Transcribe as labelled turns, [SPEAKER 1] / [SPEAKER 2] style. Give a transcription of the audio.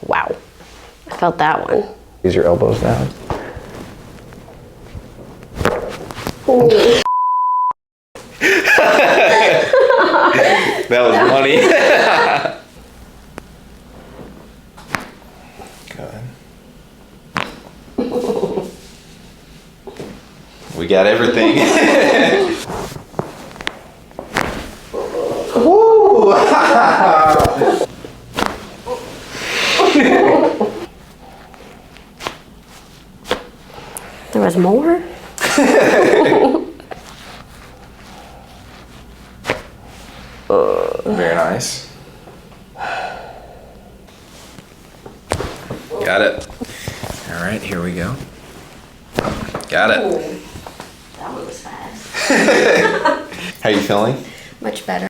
[SPEAKER 1] Wow. I felt that one.
[SPEAKER 2] Use your elbows down. That was funny. Good. We got everything. Woo!
[SPEAKER 1] There was more?
[SPEAKER 2] Very nice. Got it. All right, here we go. Got it.
[SPEAKER 1] That one was fast.
[SPEAKER 2] How you feeling?
[SPEAKER 1] Much better.